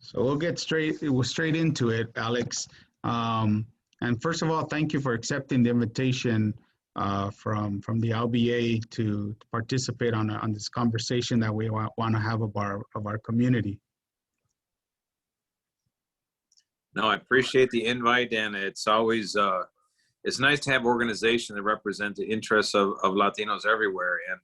So we'll get straight into it, Alex. And first of all, thank you for accepting the invitation from the LBA to participate on this conversation that we want to have of our community. No, I appreciate the invite, and it's always it's nice to have organizations that represent the interests of Latinos everywhere, and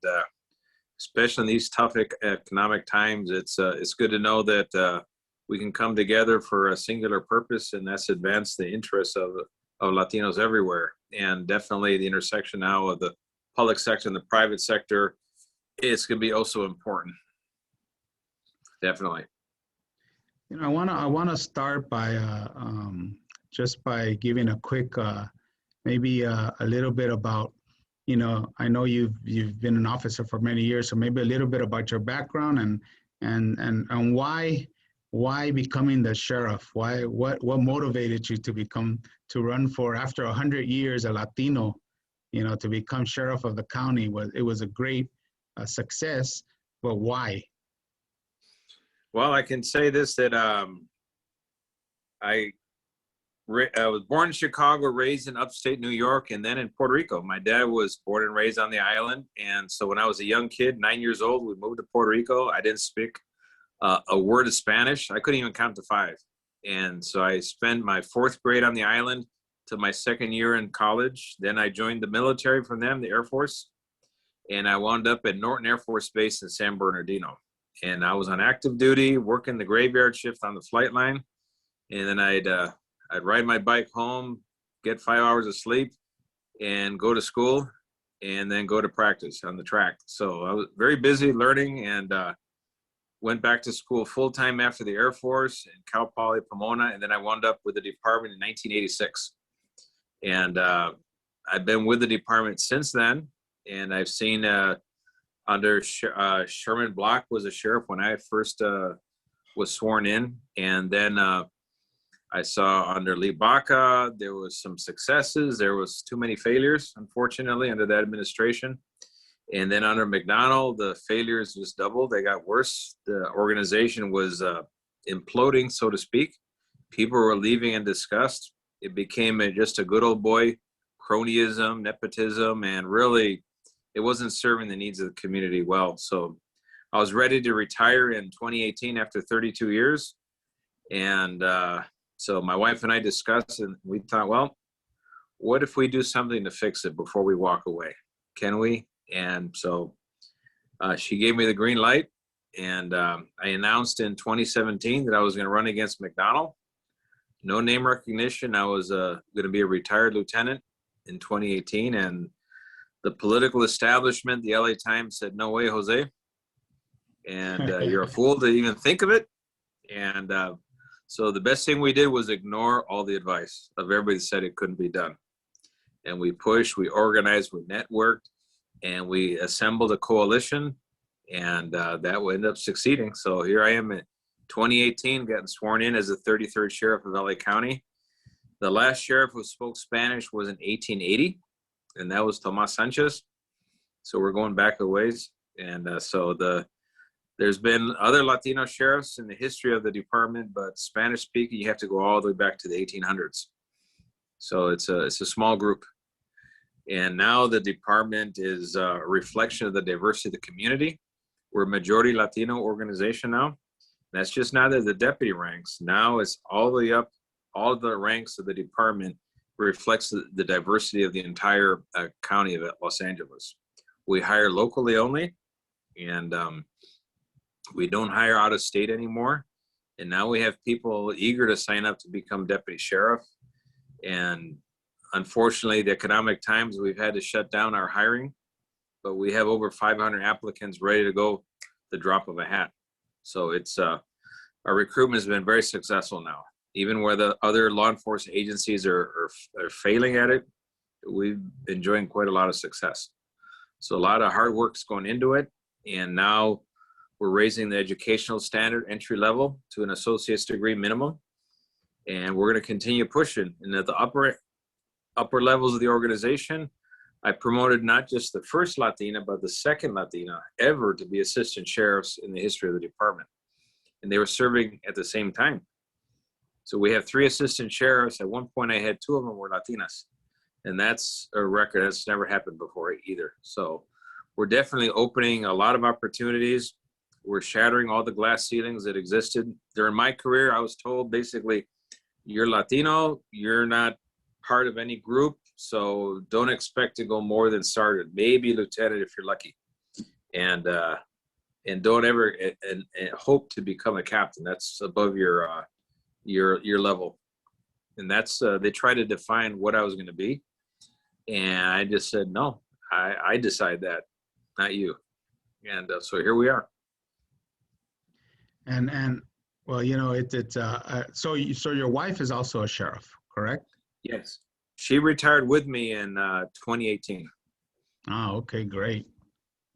especially in these tough economic times, it's good to know that we can come together for a singular purpose, and that's advance the interests of Latinos everywhere. And definitely the intersection now of the public sector and the private sector is going to be also important. Definitely. You know, I wanna start by just by giving a quick maybe a little bit about, you know, I know you've been an officer for many years, so maybe a little bit about your background and why becoming the sheriff? What motivated you to run for, after 100 years, a Latino, you know, to become sheriff of the county? It was a great success, but why? Well, I can say this, that I was born in Chicago, raised in upstate New York, and then in Puerto Rico. My dad was born and raised on the island. And so when I was a young kid, 9 years old, we moved to Puerto Rico. I didn't speak a word of Spanish. I couldn't even count to 5. And so I spent my 4th grade on the island to my 2nd year in college. Then I joined the military from them, the Air Force. And I wound up at Norton Air Force Base in San Bernardino. And I was on active duty, working the graveyard shift on the flight line. And then I'd ride my bike home, get 5 hours of sleep, and go to school, and then go to practice on the track. So I was very busy learning, and went back to school full-time after the Air Force in Cal Poly Pomona. And then I wound up with the department in 1986. And I've been with the department since then. And I've seen under Sherman Block was a sheriff when I first was sworn in. And then I saw under Lee Baca, there was some successes. There was too many failures, unfortunately, under that administration. And then under McDonald, the failures just doubled. They got worse. The organization was imploding, so to speak. People were leaving in disgust. It became just a good old boy cronyism, nepotism, and really it wasn't serving the needs of the community well. So I was ready to retire in 2018 after 32 years. And so my wife and I discussed, and we thought, well, what if we do something to fix it before we walk away? Can we? And so she gave me the green light, and I announced in 2017 that I was going to run against McDonald. No name recognition. I was going to be a retired lieutenant in 2018, and the political establishment, the LA Times, said, "No way, Jose. And you're a fool to even think of it." And so the best thing we did was ignore all the advice of everybody that said it couldn't be done. And we pushed, we organized, we networked, and we assembled a coalition, and that would end up succeeding. So here I am in 2018, getting sworn in as the 33rd sheriff of LA County. The last sheriff who spoke Spanish was in 1880, and that was Tomas Sanchez. So we're going back a ways. And there's been other Latino sheriffs in the history of the department, but Spanish speaking, you have to go all the way back to the 1800s. So it's a small group. And now the department is a reflection of the diversity of the community. We're a majority Latino organization now. That's just not at the deputy ranks. Now it's all the way up, all the ranks of the department reflects the diversity of the entire county of Los Angeles. We hire locally only, and we don't hire out of state anymore. And now we have people eager to sign up to become deputy sheriff. And unfortunately, the economic times, we've had to shut down our hiring, but we have over 500 applicants ready to go the drop of a hat. So it's our recruitment has been very successful now. Even where the other law enforcement agencies are failing at it, we've been enjoying quite a lot of success. So a lot of hard work's going into it. And now we're raising the educational standard entry level to an associate's degree minimum. And we're going to continue pushing. And at the upper levels of the organization, I promoted not just the first Latina, but the second Latina ever to be assistant sheriffs in the history of the department. and they were serving at the same time. So we have 3 assistant sheriffs. At one point, I had 2 of them were Latinas, and that's a record that's never happened before either. So we're definitely opening a lot of opportunities. We're shattering all the glass ceilings that existed. During my career, I was told basically, you're Latino, you're not part of any group, so don't expect to go more than sergeant, maybe lieutenant if you're lucky. And don't ever and hope to become a captain. That's above your level. And that's they try to define what I was going to be, and I just said no. I decide that, not you. And so here we are. And well, you know, so your wife is also a sheriff, correct? Yes, she retired with me in 2018. Oh, okay, great.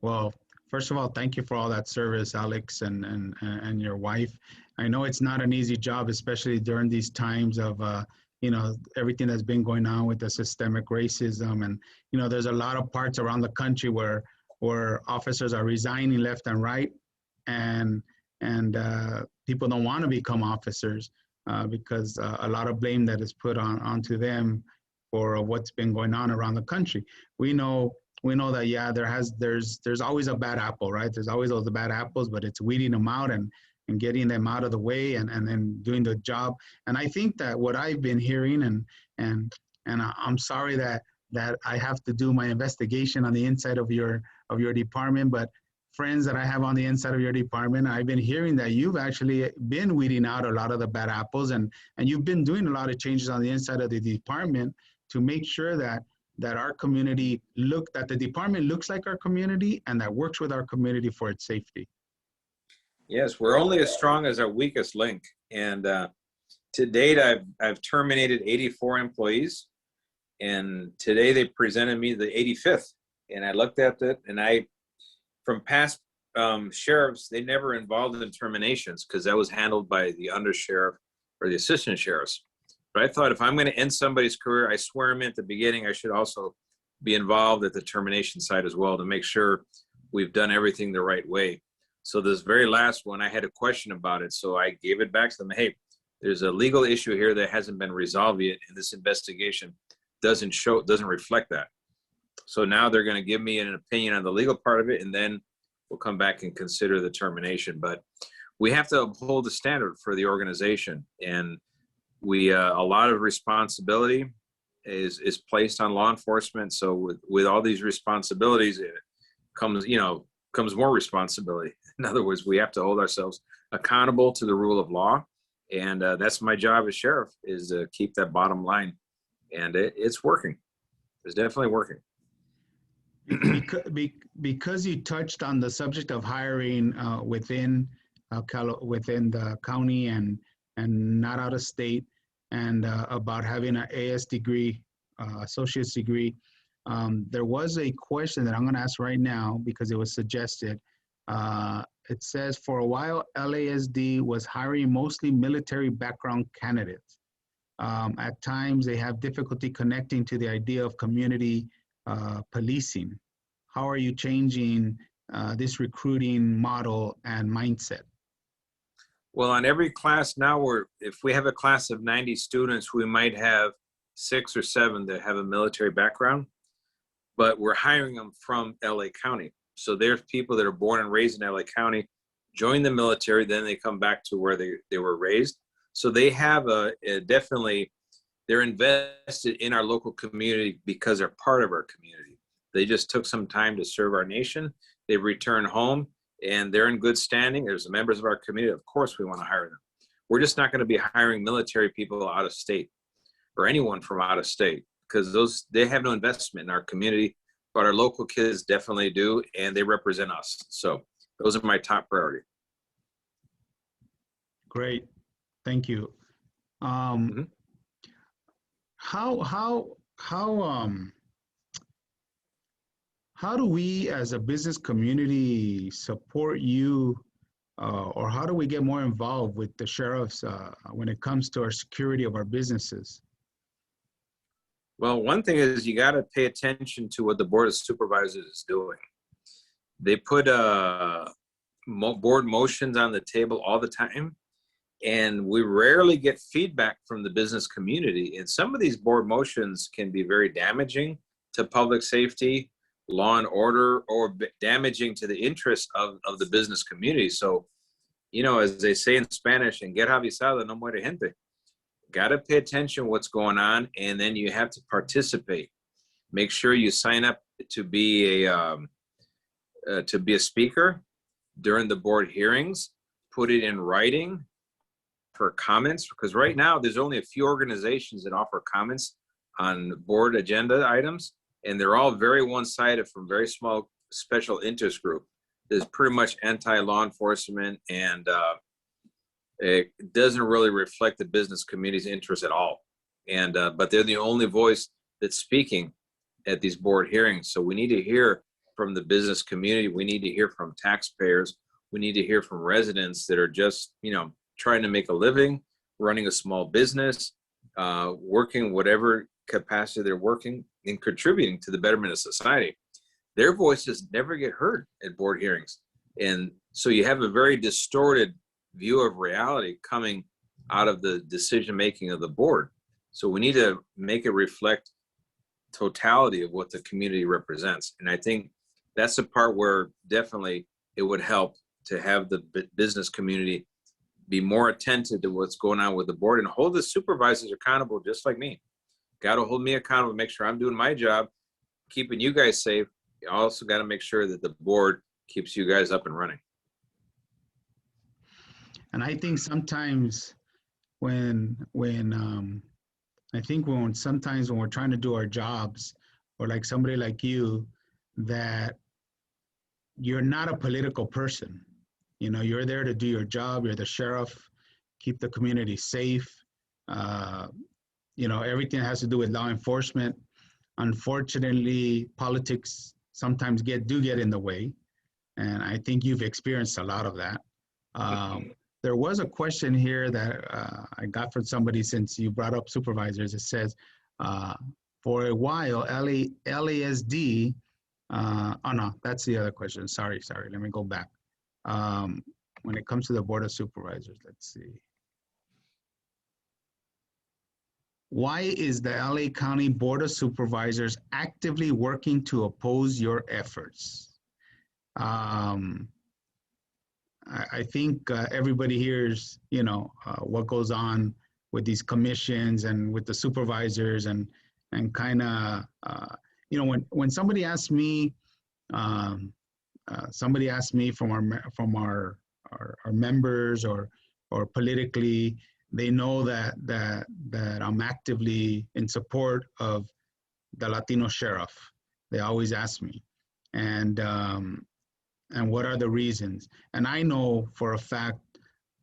Well, first of all, thank you for all that service, Alex, and your wife. I know it's not an easy job, especially during these times of you know, everything that's been going on with the systemic racism, and you know, there's a lot of parts around the country where officers are resigning left and right, and people don't want to become officers because a lot of blame that is put onto them for what's been going on around the country. We know that, yeah, there's always a bad apple, right? There's always those bad apples, but it's weeding them out and getting them out of the way and then doing the job. And I think that what I've been hearing, and I'm sorry that I have to do my investigation on the inside of your department, but friends that I have on the inside of your department, I've been hearing that you've actually been weeding out a lot of the bad apples, and you've been doing a lot of changes on the inside of the department to make sure that our community that the department looks like our community and that works with our community for its safety. Yes, we're only as strong as our weakest link. And to date, I've terminated 84 employees, and today they presented me the 85th. And I looked at it, and from past sheriffs, they never involved in terminations because that was handled by the undersheriff or the assistant sheriffs. But I thought if I'm going to end somebody's career, I swear them in at the beginning, I should also be involved at the termination side as well to make sure we've done everything the right way. So this very last one, I had a question about it. So I gave it back to them. Hey, there's a legal issue here that hasn't been resolved yet, and this investigation doesn't reflect that. So now they're going to give me an opinion on the legal part of it, and then we'll come back and consider the termination. But we have to uphold the standard for the organization, and a lot of responsibility is placed on law enforcement. So with all these responsibilities, it comes more responsibility. In other words, we have to hold ourselves accountable to the rule of law, and that's my job as sheriff, is to keep that bottom line, and it's working. It's definitely working. Because you touched on the subject of hiring within the county and not out of state, and about having an AS degree, associate's degree, there was a question that I'm going to ask right now because it was suggested. It says, for a while, LASD was hiring mostly military background candidates. At times, they have difficulty connecting to the idea of community policing. How are you changing this recruiting model and mindset? Well, on every class now, if we have a class of 90 students, we might have 6 or 7 that have a military background, but we're hiring them from LA County. So there's people that are born and raised in LA County, join the military, then they come back to where they were raised. So they have definitely, they're invested in our local community because they're part of our community. They just took some time to serve our nation. They return home and they're in good standing. There's members of our community. Of course, we want to hire them. We're just not going to be hiring military people out of state or anyone from out of state because they have no investment in our community, but our local kids definitely do, and they represent us. So those are my top priority. Great, thank you. How do we as a business community support you, or how do we get more involved with the sheriffs when it comes to our security of our businesses? Well, one thing is you got to pay attention to what the Board of Supervisors is doing. They put board motions on the table all the time, and we rarely get feedback from the business community. And some of these board motions can be very damaging to public safety, law and order, or damaging to the interests of the business community. So, you know, as they say in Spanish, en guerra avisada no muere gente. Got to pay attention to what's going on, and then you have to participate. Make sure you sign up to be a speaker during the board hearings. Put it in writing for comments, because right now there's only a few organizations that offer comments on board agenda items, and they're all very one-sided from very small special interest group. There's pretty much anti-law enforcement, and it doesn't really reflect the business community's interest at all. And but they're the only voice that's speaking at these board hearings. So we need to hear from the business community. We need to hear from taxpayers. We need to hear from residents that are just, you know, trying to make a living, running a small business, working whatever capacity they're working, and contributing to the betterment of society. Their voices never get heard at board hearings. And so you have a very distorted view of reality coming out of the decision-making of the board. So we need to make it reflect totality of what the community represents. And I think that's the part where definitely it would help to have the business community be more attentive to what's going on with the board, and hold the supervisors accountable just like me. Got to hold me accountable, make sure I'm doing my job, keeping you guys safe. You also got to make sure that the board keeps you guys up and running. And I think sometimes when sometimes when we're trying to do our jobs, or like somebody like you, that you're not a political person. You know, you're there to do your job. You're the sheriff, keep the community safe. You know, everything has to do with law enforcement. Unfortunately, politics sometimes do get in the way. And I think you've experienced a lot of that. There was a question here that I got from somebody, since you brought up supervisors. It says, for a while, LASD, oh no, that's the other question. Sorry, let me go back. When it comes to the Board of Supervisors, let's see. Why is the LA County Board of Supervisors actively working to oppose your efforts? I think everybody hears, you know, what goes on with these commissions and with the supervisors, and kind of, you know, when somebody asks me, from our members or politically, they know that I'm actively in support of the Latino sheriff. They always ask me, and what are the reasons? And I know for a fact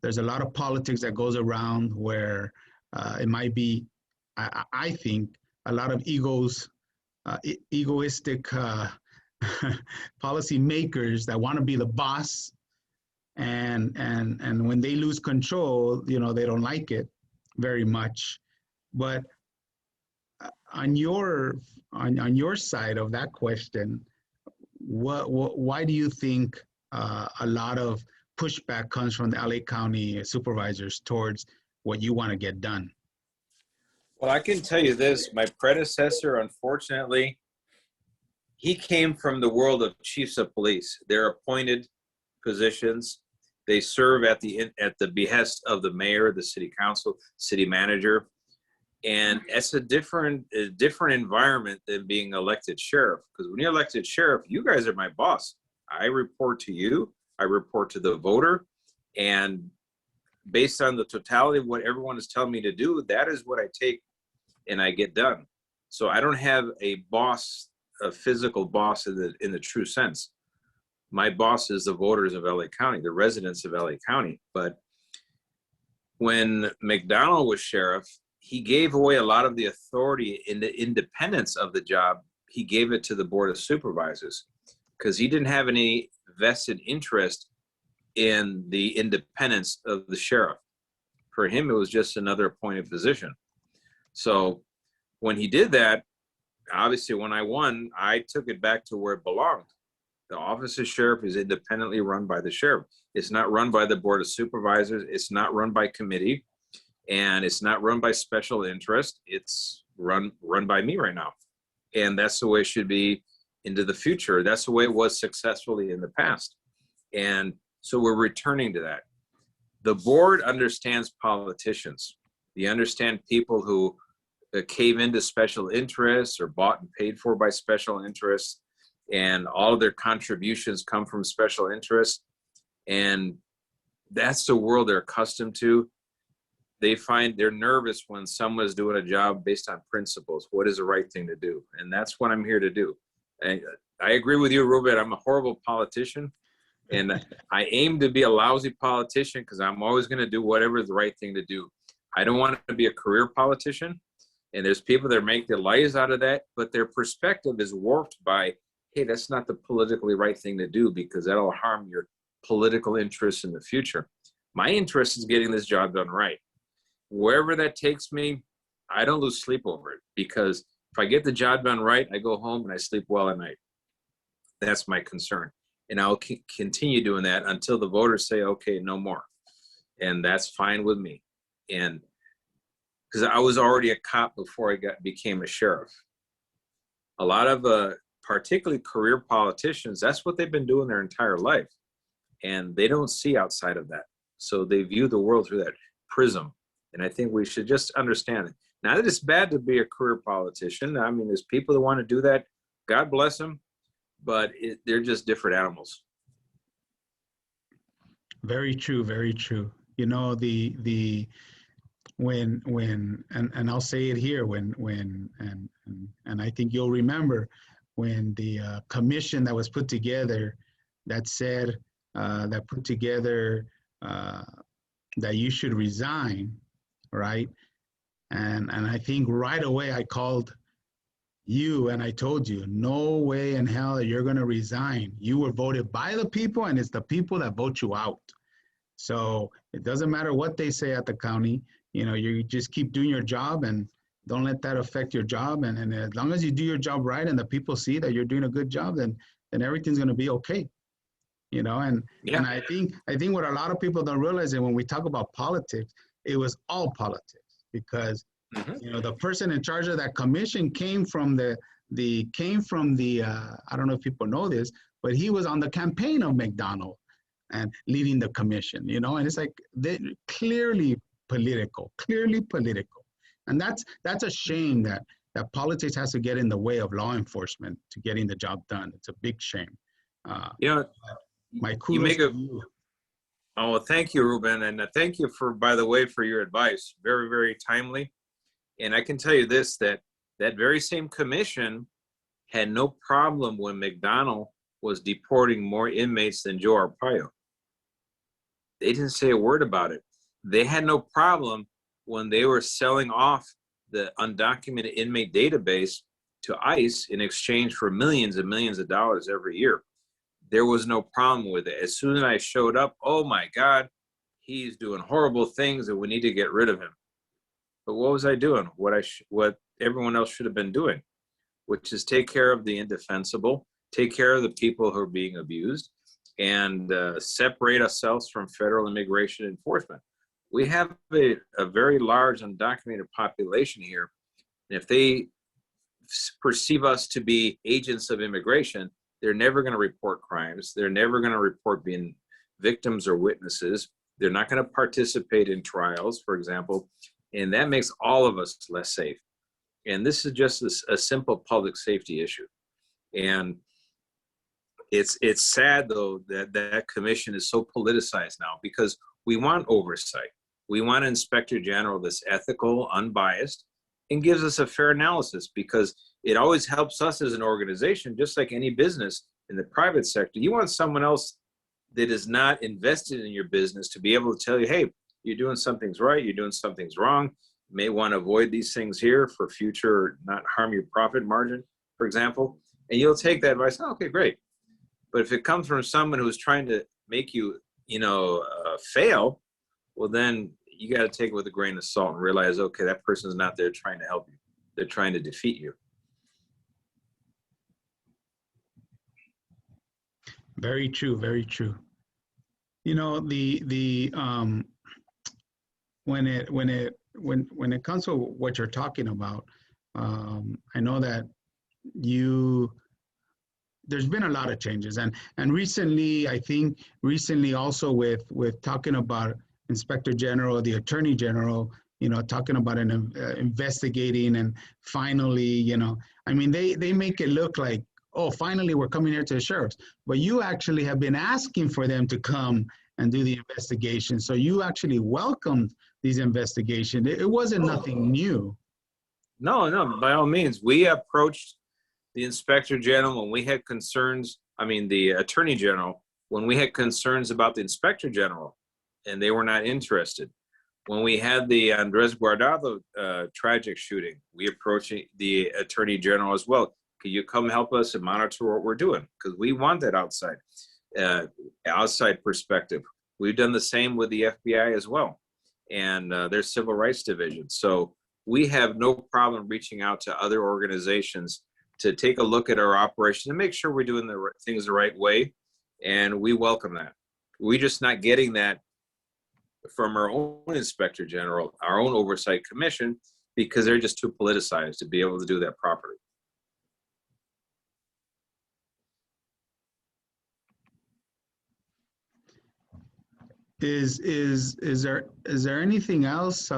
there's a lot of politics that goes around where it might be, I think, a lot of egoistic policy makers that want to be the boss, and when they lose control, you know, they don't like it very much. But on your side of that question, why do you think a lot of pushback comes from the LA County supervisors towards what you want to get done? Well, I can tell you this, my predecessor, unfortunately, he came from the world of chiefs of police. They're appointed positions. They serve at the behest of the mayor, the city council, city manager. And it's a different environment than being elected sheriff. Because when you're elected sheriff, you guys are my boss. I report to you. I report to the voter. And based on the totality of what everyone is telling me to do, that is what I take and I get done. So I don't have a boss, a physical boss in the true sense. My boss is the voters of LA County, the residents of LA County. But when McDonald was sheriff, he gave away a lot of the authority in the independence of the job. He gave it to the Board of Supervisors because he didn't have any vested interest in the independence of the sheriff. For him, it was just another appointed position. So when he did that, obviously when I won, I took it back to where it belonged. The office of sheriff is independently run by the sheriff. It's not run by the board of supervisors. It's not run by committee, and it's not run by special interest. It's run by me right now. And that's the way it should be into the future. That's the way it was successfully in the past. And so we're returning to that. The board understands politicians. They understand people who cave into special interests or bought and paid for by special interests, and all of their contributions come from special interests. And that's the world they're accustomed to. They find they're nervous when someone's doing a job based on principles. What is the right thing to do? And that's what I'm here to do. And I agree with you, Ruben. I'm a horrible politician, and I aim to be a lousy politician because I'm always going to do whatever is the right thing to do. I don't want to be a career politician. And there's people that make their lives out of that, but their perspective is warped by, hey, that's not the politically right thing to do because that'll harm your political interests in the future. My interest is getting this job done right. Wherever that takes me, I don't lose sleep over it, because if I get the job done right, I go home and I sleep well at night. That's my concern. And I'll continue doing that until the voters say, okay, no more. And that's fine with me. And because I was already a cop before I became a sheriff. A lot of particularly career politicians, that's what they've been doing their entire life. And they don't see outside of that. So they view the world through that prism. And I think we should just understand it. Not that it's bad to be a career politician. I mean, there's people that want to do that. God bless them. But they're just different animals. Very true, very true. You know, when and I'll say it here, and I think you'll remember when the commission that was put together that said that put together that you should resign, right? And I think right away I called you and I told you, no way in hell that you're going to resign. You were voted by the people, and it's the people that vote you out. So it doesn't matter what they say at the county. You know, you just keep doing your job and don't let that affect your job. And as long as you do your job right and the people see that you're doing a good job, then everything's going to be okay. You know, and I think what a lot of people don't realize is when we talk about politics, it was all politics, because you know, the person in charge of that commission came from the I don't know if people know this, but he was on the campaign of McDonald and leading the commission, you know, and it's like they clearly political. And that's a shame that politics has to get in the way of law enforcement to getting the job done. It's a big shame. You know, my kudos to you. Oh, well, thank you, Ruben. And thank you by the way, for your advice. Very, very timely. And I can tell you this, that very same commission had no problem when McDonald was deporting more inmates than Joe Arpaio. They didn't say a word about it. They had no problem when they were selling off the undocumented inmate database to ICE in exchange for millions and millions of dollars every year. There was no problem with it. As soon as I showed up, oh my God, he's doing horrible things and we need to get rid of him. But what was I doing? What everyone else should have been doing, which is take care of the indefensible, take care of the people who are being abused, and separate ourselves from federal immigration enforcement. We have a very large undocumented population here. And if they perceive us to be agents of immigration, they're never going to report crimes. They're never going to report being victims or witnesses. They're not going to participate in trials, for example. And that makes all of us less safe. And this is just a simple public safety issue. And it's sad, though, that commission is so politicized now, because we want oversight. We want an inspector general that's ethical, unbiased, and gives us a fair analysis, because it always helps us as an organization, just like any business in the private sector. You want someone else that is not invested in your business to be able to tell you, hey, you're doing something's right, you're doing something's wrong. You may want to avoid these things here for future, not harm your profit margin, for example. And you'll take that advice, oh, okay, great. But if it comes from someone who's trying to make you, fail, well, then you got to take it with a grain of salt and realize, okay, that person's not there trying to help you. They're trying to defeat you. Very true. Very true. You know, when it comes to what you're talking about, I know that you there's been a lot of changes, and recently, I think recently also with talking about Inspector General, the Attorney General, you know, talking about an investigating, and finally, you know, I mean, they make it look like, oh, finally we're coming here to the sheriffs, but you actually have been asking for them to come and do the investigation. So you actually welcomed these investigations. It wasn't nothing new. No, no, by all means. We approached the Inspector General when we had concerns, I mean, the Attorney General, when we had concerns about the Inspector General, and they were not interested. When we had the Andres Guardado tragic shooting, we approached the Attorney General as well. Could you come help us and monitor what we're doing? Because we want that outside perspective. We've done the same with the FBI as well, and their civil rights division. So we have no problem reaching out to other organizations to take a look at our operation and make sure we're doing the things the right way. And we welcome that. We're just not getting that from our own Inspector General, our own Oversight Commission, because they're just too politicized to be able to do that properly. Is there anything else,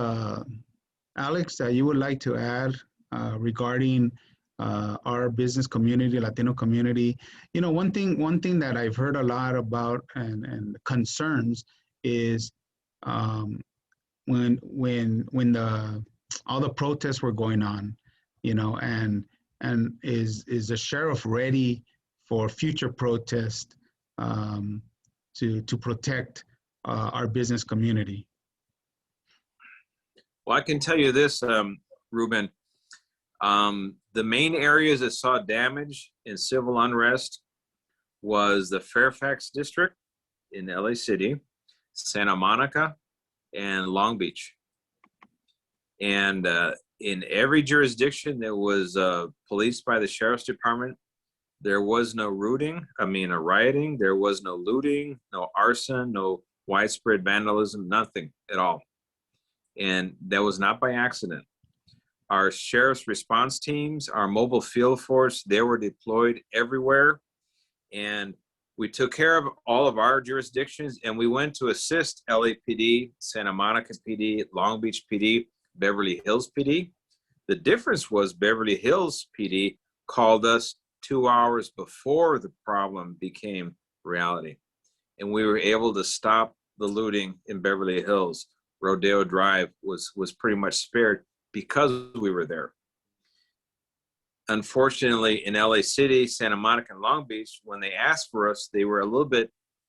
Alex, that you would like to add regarding our business community, Latino community? You know, one thing that I've heard a lot about and concerns is when all the protests were going on, you know, and is the sheriff ready for future protests to protect our business community? Well, I can tell you this, Ruben. The main areas that saw damage in civil unrest was the Fairfax district in LA City, Santa Monica, and Long Beach. And in every jurisdiction that was policed by the Sheriff's Department, there was no rioting, there was no looting, no arson, no widespread vandalism, nothing at all. And that was not by accident. Our sheriff's response teams, our mobile field force, they were deployed everywhere. And we took care of all of our jurisdictions, and we went to assist LAPD, Santa Monica PD, Long Beach PD, Beverly Hills PD. The difference was Beverly Hills PD called us 2 hours before the problem became reality. And we were able to stop the looting in Beverly Hills. Rodeo Drive was pretty much spared because we were there. Unfortunately, in LA City, Santa Monica, and Long Beach, when they asked for us, they were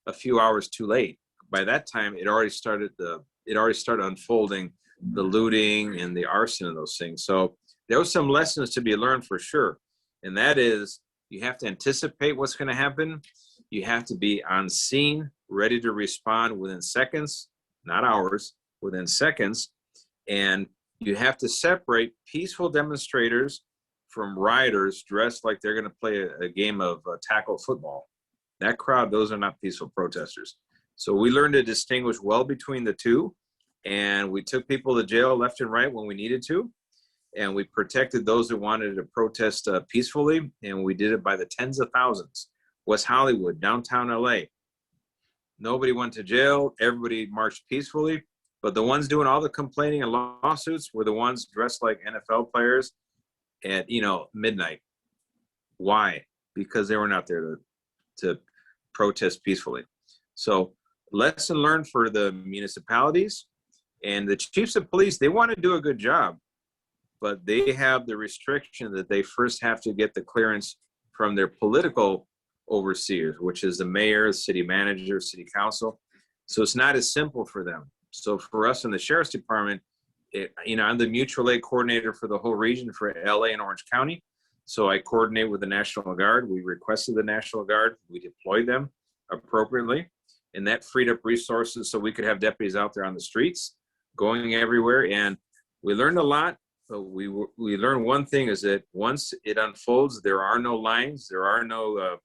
a few hours too late. By that time, it already started unfolding, the looting and the arson and those things. So there was some lessons to be learned for sure. And that is, you have to anticipate what's going to happen. You have to be on scene, ready to respond within seconds, not hours, within seconds. And you have to separate peaceful demonstrators from rioters dressed like they're going to play a game of tackle football. That crowd, those are not peaceful protesters. So we learned to distinguish well between the two, and we took people to jail left and right when we needed to, and we protected those that wanted to protest peacefully, and we did it by the tens of thousands. West Hollywood, downtown LA. Nobody went to jail. Everybody marched peacefully, but the ones doing all the complaining and lawsuits were the ones dressed like NFL players at midnight. Why? Because they were not there to protest peacefully. So lesson learned for the municipalities and the chiefs of police. They want to do a good job, but they have the restriction that they first have to get the clearance from their political overseers, which is the mayor, the city manager, city council. So it's not as simple for them. So for us in the Sheriff's Department, I'm the mutual aid coordinator for the whole region for LA and Orange County. So I coordinate with the National Guard. We requested the National Guard. We deployed them appropriately. And that freed up resources so we could have deputies out there on the streets, going everywhere. And we learned a lot. But we learned one thing is that once it unfolds, there are no lines. There are no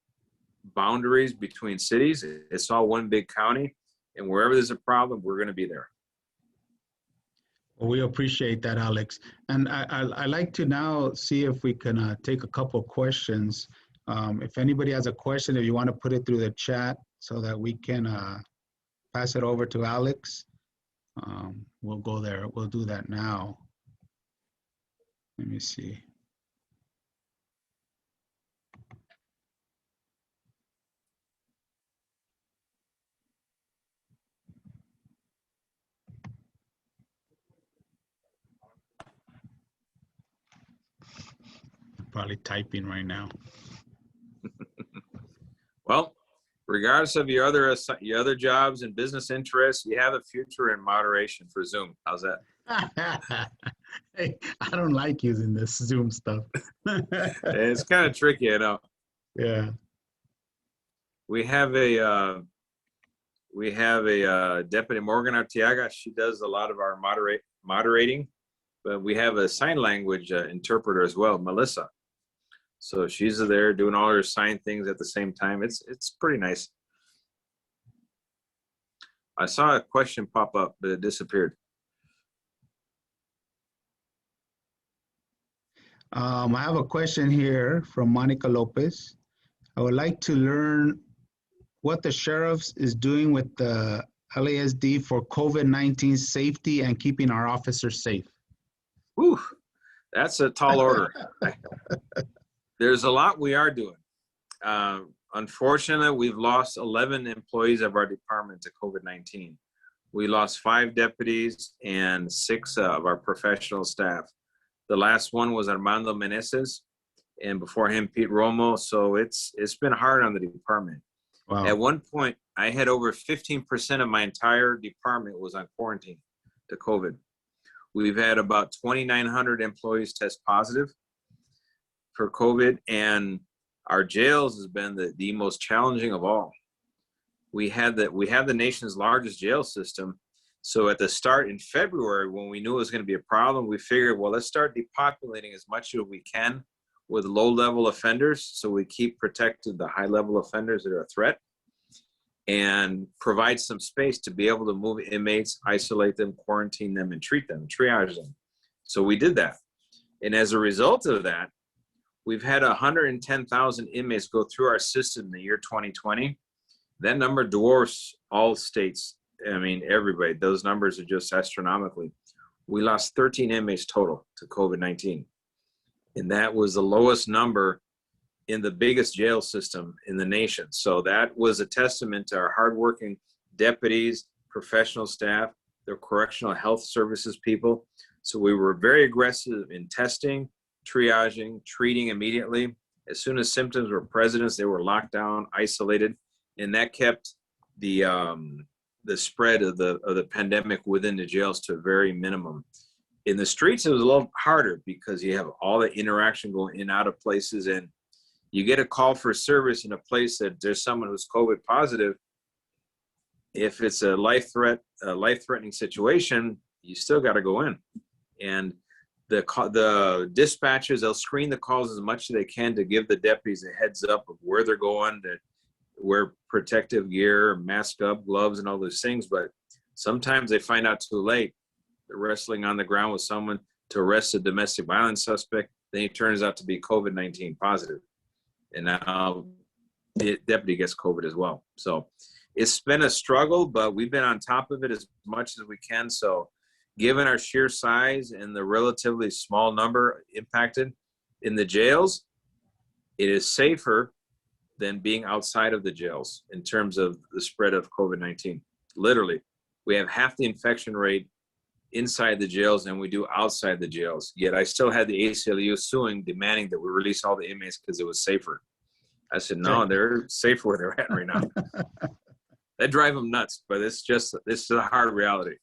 boundaries between cities. It's all one big county, and wherever there's a problem, we're going to be there. Well, we appreciate that, Alex. And I like to now see if we can take a couple questions. If anybody has a question, if you want to put it through the chat so that we can pass it over to Alex, we'll go there. We'll do that now. Let me see. Probably typing right now. Well, regardless of your other jobs and business interests, you have a future in moderation for Zoom. How's that? Hey, I don't like using this Zoom stuff. It's kind of tricky, I know. Yeah. We have a Deputy Morgan Arteaga. She does a lot of our moderating, but we have a sign language interpreter as well, Melissa. So she's there doing all her sign things at the same time. It's pretty nice. I saw a question pop up, but it disappeared. I have a question here from Monica Lopez. I would like to learn what the sheriff's is doing with the LASD for COVID-19 safety and keeping our officers safe. Whew, that's a tall order. There's a lot we are doing. Unfortunately, we've lost 11 employees of our department to COVID-19. We lost 5 deputies and 6 of our professional staff. The last one was Armando Meneses, and before him, Pete Romo. So it's been hard on the department. Wow. At one point, I had over 15% of my entire department was on quarantine to COVID. We've had about 2,900 employees test positive for COVID, and our jails has been the most challenging of all. We have the nation's largest jail system. So at the start in February, when we knew it was going to be a problem, we figured, well, let's start depopulating as much as we can with low-level offenders, so we keep protected the high-level offenders that are a threat, and provide some space to be able to move inmates, isolate them, quarantine them, and treat them, triage them. So we did that. And as a result of that, we've had 110,000 inmates go through our system in the year 2020. That number dwarfs all states. I mean, everybody. Those numbers are just astronomically. We lost 13 inmates total to COVID-19. And that was the lowest number in the biggest jail system in the nation. So that was a testament to our hardworking deputies, professional staff, the correctional health services people. So we were very aggressive in testing, triaging, treating immediately. As soon as symptoms were present, they were locked down, isolated, and that kept the spread of the pandemic within the jails to a very minimum. In the streets, it was a little harder because you have all the interaction going in and out of places, and you get a call for service in a place that there's someone who's COVID positive. If it's a life-threatening situation, you still got to go in. And the dispatchers, they'll screen the calls as much as they can to give the deputies a heads up of where they're going, to wear protective gear, mask up, gloves, and all those things. But sometimes they find out too late. They're wrestling on the ground with someone to arrest a domestic violence suspect. Then he turns out to be COVID-19 positive. And now the deputy gets COVID as well. So it's been a struggle, but we've been on top of it as much as we can. So given our sheer size and the relatively small number impacted in the jails, it is safer than being outside of the jails in terms of the spread of COVID-19. Literally, we have half the infection rate inside the jails than we do outside the jails. Yet I still had the ACLU suing, demanding that we release all the inmates because it was safer. I said, no, they're safe where they're at right now. That drive them nuts, but it's a hard reality.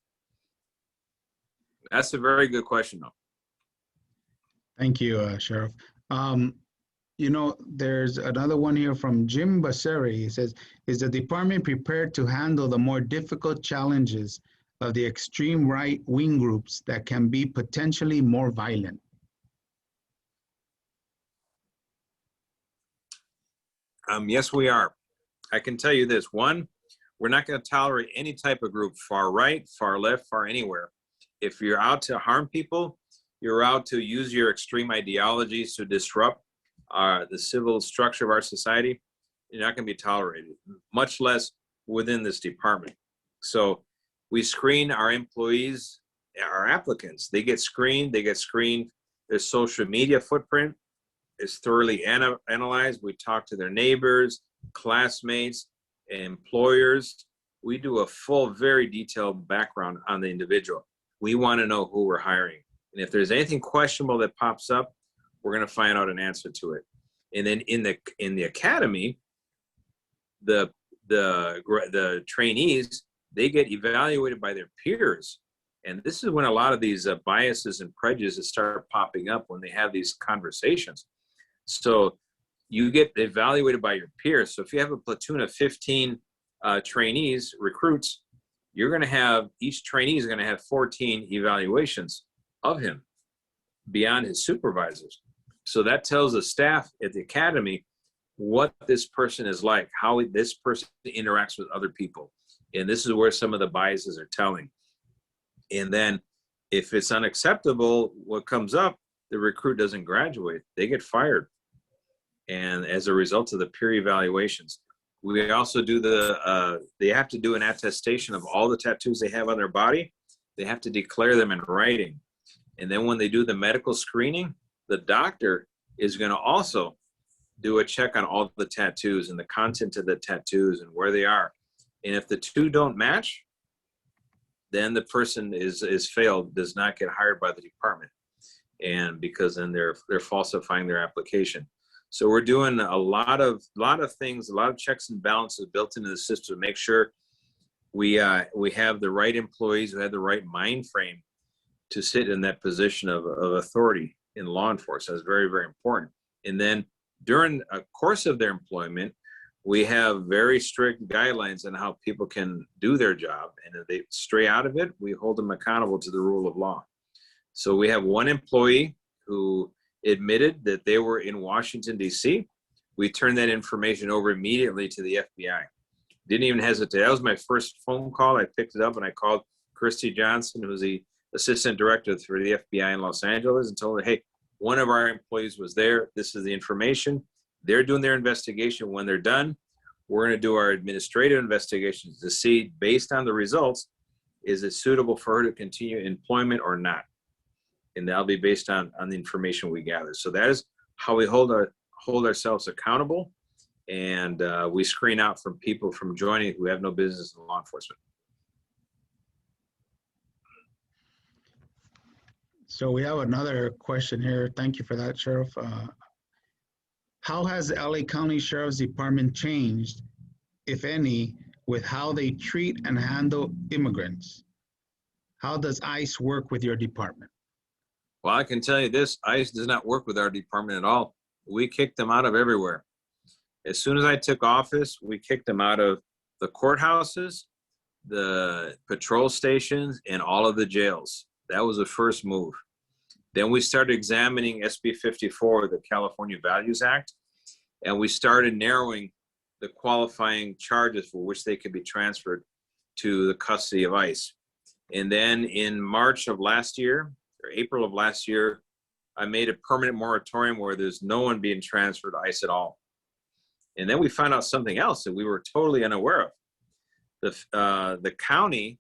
That's a very good question, though. Thank you, Sheriff. You know, there's another one here from Jim Basseri. He says, is the department prepared to handle the more difficult challenges of the extreme right-wing groups that can be potentially more violent? Yes, we are. I can tell you this. One, we're not going to tolerate any type of group, far right, far left, far anywhere. If you're out to harm people, you're out to use your extreme ideologies to disrupt the civil structure of our society, you're not going to be tolerated, much less within this department. So we screen our employees, our applicants. They get screened. Their social media footprint is thoroughly analyzed. We talk to their neighbors, classmates, employers. We do a full, very detailed background on the individual. We want to know who we're hiring. And if there's anything questionable that pops up, we're going to find out an answer to it. And then in the academy, the trainees, they get evaluated by their peers. And this is when a lot of these biases and prejudices start popping up when they have these conversations. So you get evaluated by your peers. So if you have a platoon of 15 trainees, recruits, you're going to have, each trainee is going to have 14 evaluations of him beyond his supervisors. So that tells the staff at the academy what this person is like, how this person interacts with other people. And this is where some of the biases are telling. And then if it's unacceptable, what comes up, the recruit doesn't graduate, they get fired. And as a result of the peer evaluations, we also do they have to do an attestation of all the tattoos they have on their body. They have to declare them in writing. And then when they do the medical screening, the doctor is going to also do a check on all the tattoos and the content of the tattoos and where they are. And if the two don't match, then the person is failed, does not get hired by the department. And because then they're falsifying their application. So we're doing a lot of things, a lot of checks and balances built into the system to make sure we have the right employees who have the right mind frame to sit in that position of authority in law enforcement. That's very, very important. And then during a course of their employment, we have very strict guidelines on how people can do their job. And if they stray out of it, we hold them accountable to the rule of law. So we have one employee who admitted that they were in Washington, D.C. We turned that information over immediately to the FBI. Didn't even hesitate. That was my first phone call. I picked it up and I called Christy Johnson, who's the assistant director for the FBI in Los Angeles, and told her, hey, one of our employees was there. This is the information. They're doing their investigation. When they're done, we're going to do our administrative investigations to see, based on the results, is it suitable for her to continue employment or not? And that'll be based on the information we gather. So that is how we hold ourselves accountable, and we screen out from people from joining who have no business in law enforcement. So we have another question here. Thank you for that, Sheriff. How has the LA County Sheriff's Department changed, if any, with how they treat and handle immigrants? How does ICE work with your department? Well, I can tell you this, ICE does not work with our department at all. We kicked them out of everywhere. As soon as I took office, we kicked them out of the courthouses, the patrol stations, and all of the jails. That was the first move. Then we started examining SB 54, the California Values Act, and we started narrowing the qualifying charges for which they could be transferred to the custody of ICE. And then in March of last year, or April of last year, I made a permanent moratorium where there's no one being transferred to ICE at all. And then we found out something else that we were totally unaware of. The county,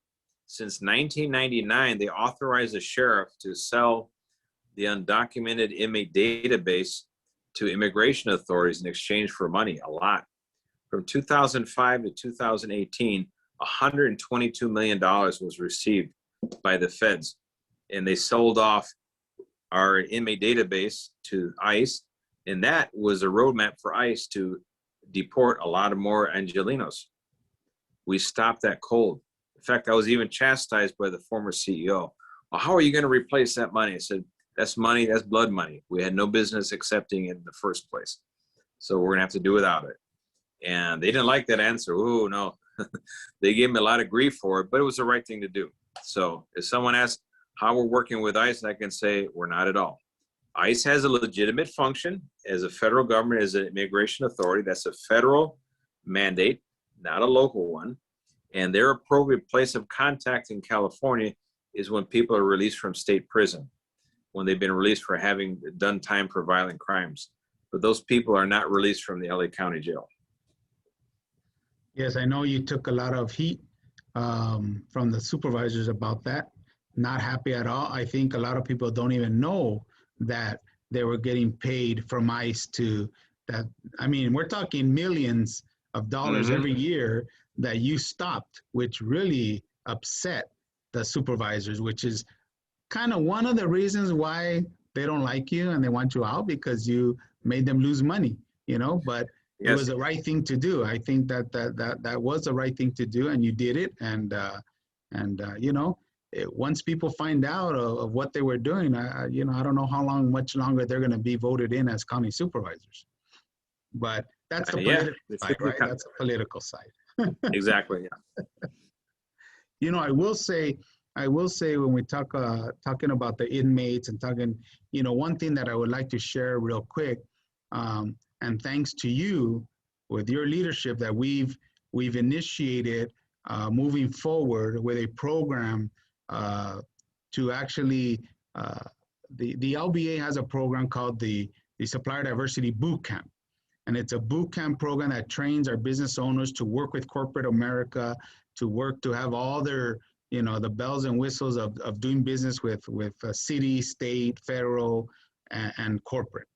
since 1999, they authorized the sheriff to sell the undocumented inmate database to immigration authorities in exchange for money, a lot. From 2005 to 2018, $122 million was received by the feds, and they sold off our inmate database to ICE, and that was a roadmap for ICE to deport a lot of more Angelenos. We stopped that cold. In fact, I was even chastised by the former CEO. Well, how are you going to replace that money? I said, that's money, that's blood money. We had no business accepting it in the first place. So we're going to have to do without it. And they didn't like that answer. Oh, no. They gave me a lot of grief for it, but it was the right thing to do. So if someone asks how we're working with ICE, I can say we're not at all. ICE has a legitimate function as a federal government, as an immigration authority. That's a federal mandate, not a local one. And their appropriate place of contact in California is when people are released from state prison, when they've been released for having done time for violent crimes. But those people are not released from the LA County Jail. Yes, I know you took a lot of heat from the supervisors about that. Not happy at all. I think a lot of people don't even know that they were getting paid from ICE to that. I mean, we're talking millions of dollars every year that you stopped, which really upset the supervisors, which is kind of one of the reasons why they don't like you and they want you out, because you made them lose money, you know, but it was the right thing to do. I think that was the right thing to do, and you did it. And you know, once people find out of what they were doing, you know, I don't know much longer they're going to be voted in as county supervisors. But that's the political side, right? That's the political side. Exactly. Yeah. You know, I will say when we talking about the inmates and talking, you know, one thing that I would like to share real quick, and thanks to you with your leadership, that we've initiated moving forward with a program to actually the LBA has a program called the Supplier Diversity Boot Camp. And it's a boot camp program that trains our business owners to work with corporate America, to have all their, you know, the bells and whistles of doing business with city, state, federal, and corporate.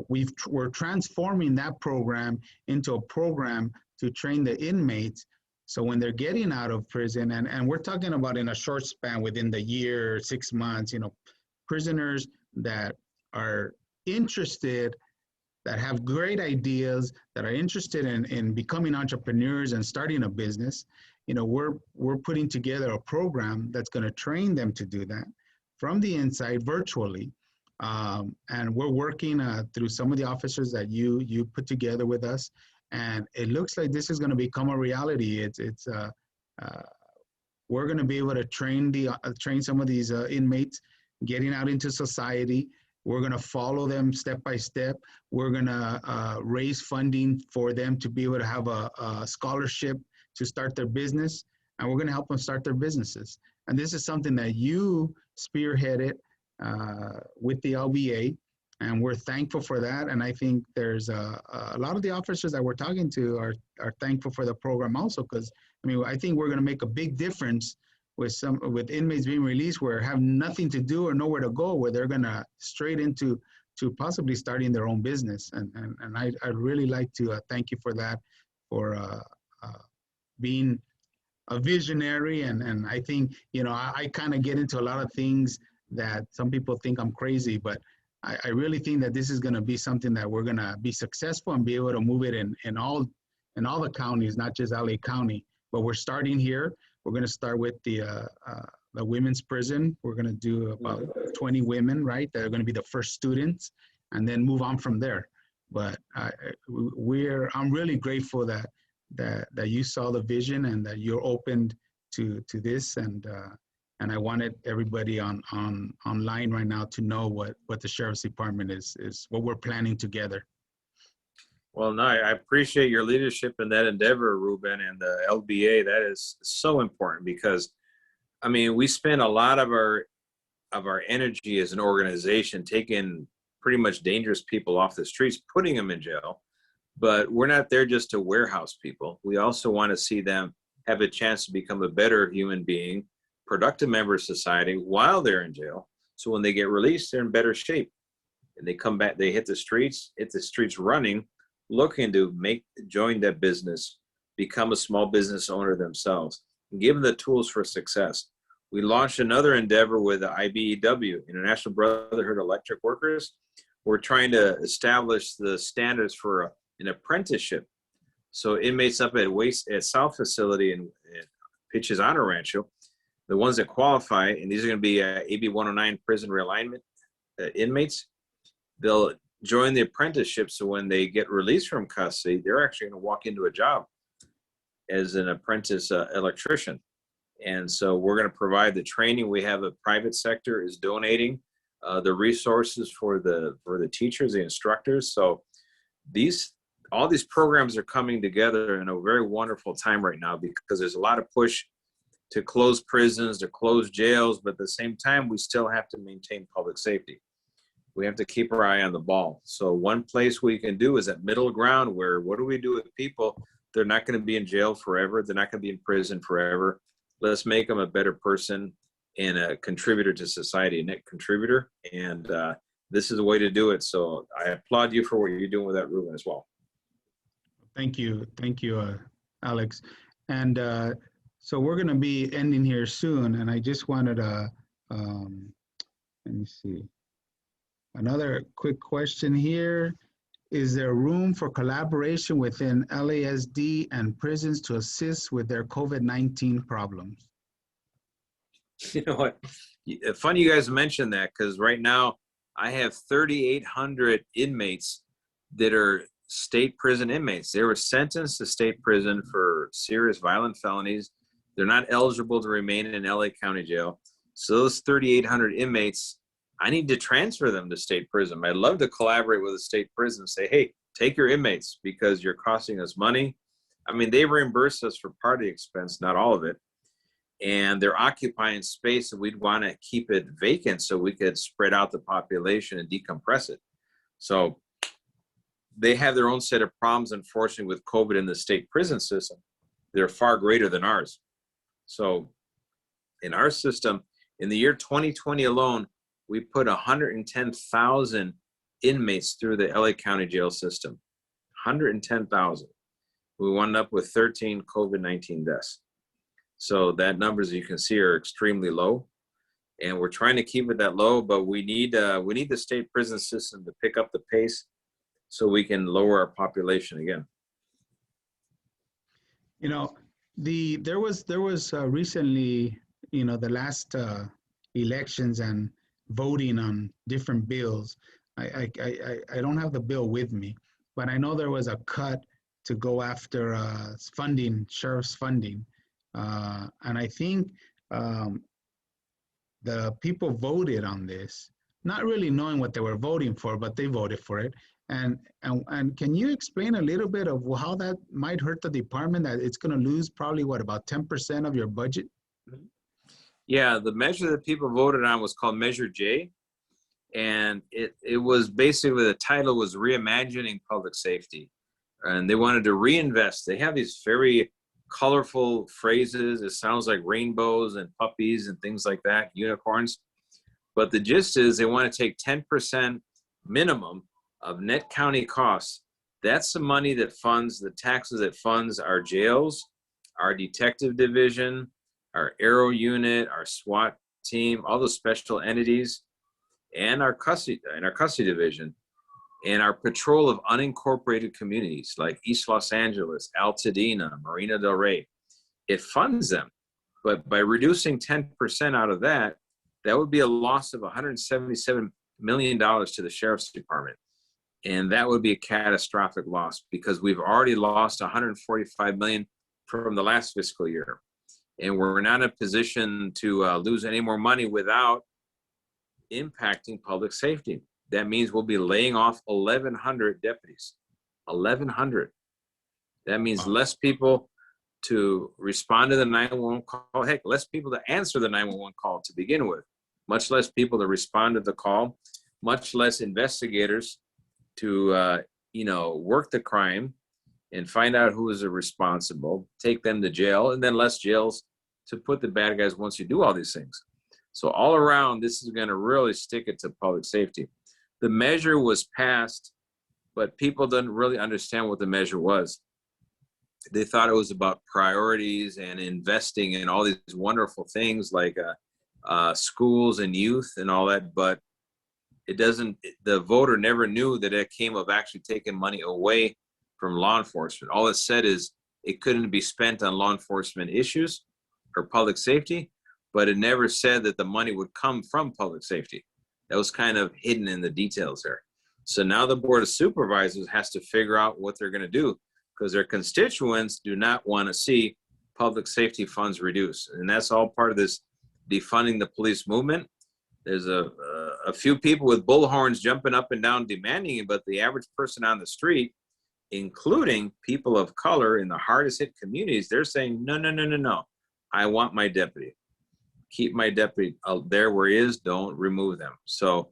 We're transforming that program into a program to train the inmates. So when they're getting out of prison, and we're talking about in a short span, within the year, 6 months, you know, prisoners that are interested, that have great ideas, that are interested in becoming entrepreneurs and starting a business, you know, we're putting together a program that's going to train them to do that from the inside virtually. And we're working through some of the officers that you put together with us. And it looks like this is going to become a reality. We're going to be able to train some of these inmates getting out into society. We're going to follow them step by step. We're going to raise funding for them to be able to have a scholarship to start their business. And we're going to help them start their businesses. And this is something that you spearheaded with the LBA. And we're thankful for that. And I think there's a lot of the officers that we're talking to are thankful for the program also, because I mean, I think we're going to make a big difference with inmates being released where have nothing to do or nowhere to go, where they're going to straight into possibly starting their own business. And I'd really like to thank you for that, for being a visionary. And I think, you know, I kind of get into a lot of things that some people think I'm crazy, but I really think that this is going to be something that we're going to be successful and be able to move it in all the counties, not just LA County. But we're starting here. We're going to start with the women's prison. We're going to do about 20 women, right? That are going to be the first students, and then move on from there. But I'm really grateful that you saw the vision and that you're open to this. And I wanted everybody online right now to know what the Sheriff's Department is what we're planning together. Well, no, I appreciate your leadership in that endeavor, Ruben, and the LBA. That is so important because, I mean, we spend a lot of our energy as an organization taking pretty much dangerous people off the streets, putting them in jail. But we're not there just to warehouse people. We also want to see them have a chance to become a better human being, productive member of society while they're in jail. So when they get released, they're in better shape. And they come back, they hit the streets running, looking to join that business, become a small business owner themselves, and give them the tools for success. We launched another endeavor with the IBEW, International Brotherhood of Electric Workers. We're trying to establish the standards for an apprenticeship. So inmates up at South Facility and Pitches Honor Rancho, the ones that qualify, and these are going to be AB 109 prison realignment inmates, they'll join the apprenticeship. So when they get released from custody, they're actually going to walk into a job as an apprentice electrician. And so we're going to provide the training. We have a private sector is donating the resources for the teachers, the instructors. So all these programs are coming together in a very wonderful time right now, because there's a lot of push to close prisons, to close jails, but at the same time, we still have to maintain public safety. We have to keep our eye on the ball. So one place we can do is that middle ground where, what do we do with people? They're not going to be in jail forever. They're not going to be in prison forever. Let's make them a better person and a contributor to society, a net contributor. And this is the way to do it. So I applaud you for what you're doing with that, Ruben, as well. Thank you, Alex. And so we're going to be ending here soon, and I just wanted to, let me see, another quick question here. Is there room for collaboration within LASD and prisons to assist with their COVID-19 problems? You know what? Funny you guys mentioned that, because right now I have 3,800 inmates that are state prison inmates. They were sentenced to state prison for serious violent felonies. They're not eligible to remain in LA County Jail. So those 3,800 inmates, I need to transfer them to state prison. I'd love to collaborate with a state prison and say, hey, take your inmates because you're costing us money. I mean, they reimburse us for part of the expense, not all of it. And they're occupying space, and we'd want to keep it vacant so we could spread out the population and decompress it. So they have their own set of problems, unfortunately, with COVID in the state prison system. They're far greater than ours. So in our system, in the year 2020 alone, we put 110,000 inmates through the LA County jail system. 110,000. We wound up with 13 COVID-19 deaths. So that numbers, you can see, are extremely low. And we're trying to keep it that low, but we need the state prison system to pick up the pace so we can lower our population again. You know, there was recently, you know, the last elections and voting on different bills. I don't have the bill with me, but I know there was a cut to go after funding, sheriff's funding, and I think the people voted on this, not really knowing what they were voting for, but they voted for it. And can you explain a little bit of how that might hurt the department, that it's going to lose probably, what, about 10% of your budget? Yeah, the measure that people voted on was called Measure J. And it was basically, the title was Reimagining Public Safety. And they wanted to reinvest. They have these very colorful phrases. It sounds like rainbows and puppies and things like that, unicorns. But the gist is they want to take 10% minimum of net county costs. That's the money that funds, the taxes that funds our jails, our detective division, our Aero unit, our SWAT team, all the special entities, and our custody division, and our patrol of unincorporated communities like East Los Angeles, Altadena, Marina del Rey. It funds them, but by reducing 10% out of that, that would be a loss of $177 million to the sheriff's department. And that would be a catastrophic loss, because we've already lost $145 million from the last fiscal year. And we're not in a position to lose any more money without impacting public safety. That means we'll be laying off 1,100 deputies. 1,100. That means less people to respond to the 911 call. Heck, less people to answer the 911 call to begin with. Much less people to respond to the call. Much less investigators to work the crime and find out who is responsible, take them to jail, and then less jails to put the bad guys once you do all these things. So all around, this is going to really stick it to public safety. The measure was passed, but people didn't really understand what the measure was. They thought it was about priorities and investing in all these wonderful things like schools and youth and all that, but it doesn't, the voter never knew that it came of actually taking money away from law enforcement. All it said is it couldn't be spent on law enforcement issues or public safety, but it never said that the money would come from public safety. That was kind of hidden in the details there. So now the Board of Supervisors has to figure out what they're going to do, because their constituents do not want to see public safety funds reduced. And that's all part of this defunding the police movement. There's a a few people with bullhorns jumping up and down demanding it, but the average person on the street, including people of color in the hardest hit communities, they're saying, no, no, no, no, no. I want my deputy. Keep my deputy out there where he is. Don't remove them. So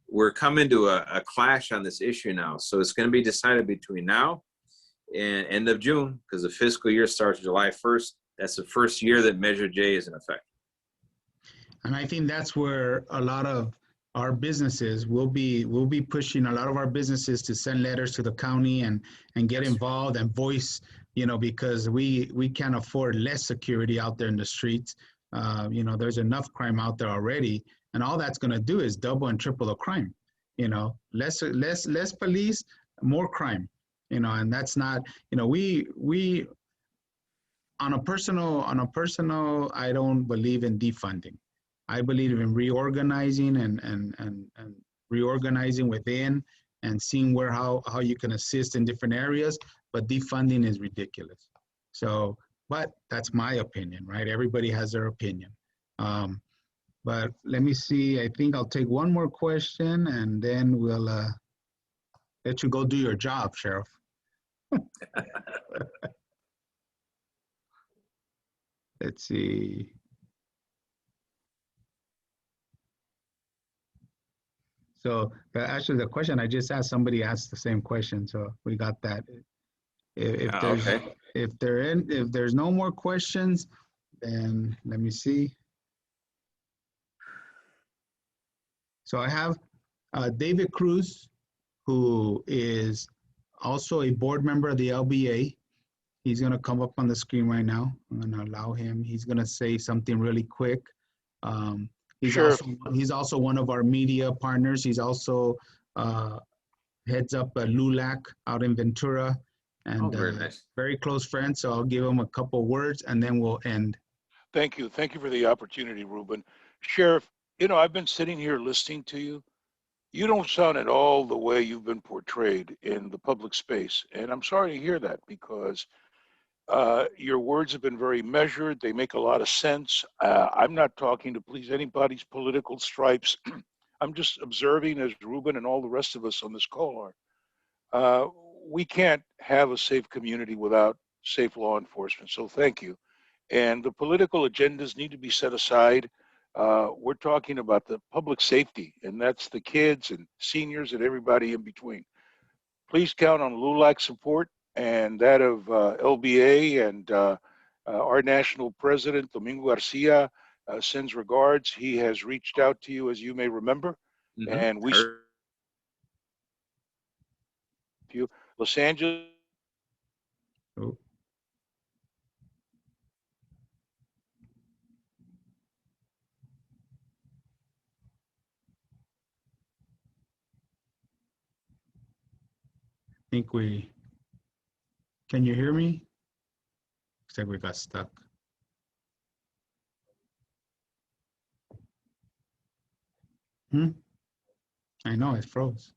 we're coming to a clash on this issue now. So it's going to be decided between now and end of June, because the fiscal year starts July 1st. That's the first year that Measure J is in effect. And I think that's where a lot of our businesses will be pushing a lot of our businesses to send letters to the county and get involved and voice, because we can't afford less security out there in the streets. There's enough crime out there already, and all that's going to do is double and triple the crime. Less police, more crime. And that's not, we on a personal, I don't believe in defunding. I believe in reorganizing and reorganizing within and seeing how you can assist in different areas, but defunding is ridiculous. So, but that's my opinion, right? Everybody has their opinion. But let me see, I think I'll take one more question and then we'll let you go do your job, Sheriff. Let's see. So actually the question I just asked, somebody asked the same question, so we got that. If there's no more questions, then let me see. So I have David Cruz, who is also a board member of the LBA. He's going to come up on the screen right now. I'm going to allow him. He's going to say something really quick. He's also one of our media partners. He's also heads up LULAC out in Ventura, and very nice. Very close friend. So I'll give him a couple words and then we'll end. Thank you. Thank you for the opportunity, Ruben. Sheriff, I've been sitting here listening to you. You don't sound at all the way you've been portrayed in the public space. And I'm sorry to hear that, because your words have been very measured. They make a lot of sense. I'm not talking to please anybody's political stripes. I'm just observing, as Ruben and all the rest of us on this call are. We can't have a safe community without safe law enforcement. So thank you. And the political agendas need to be set aside. We're talking about the public safety, and that's the kids and seniors and everybody in between. Please count on LULAC support and that of LBA, and our national president, Domingo Garcia, sends regards. He has reached out to you, as you may remember, and we you. Los Angeles. Oh. Can you hear me? Looks like we got stuck. I know, it froze.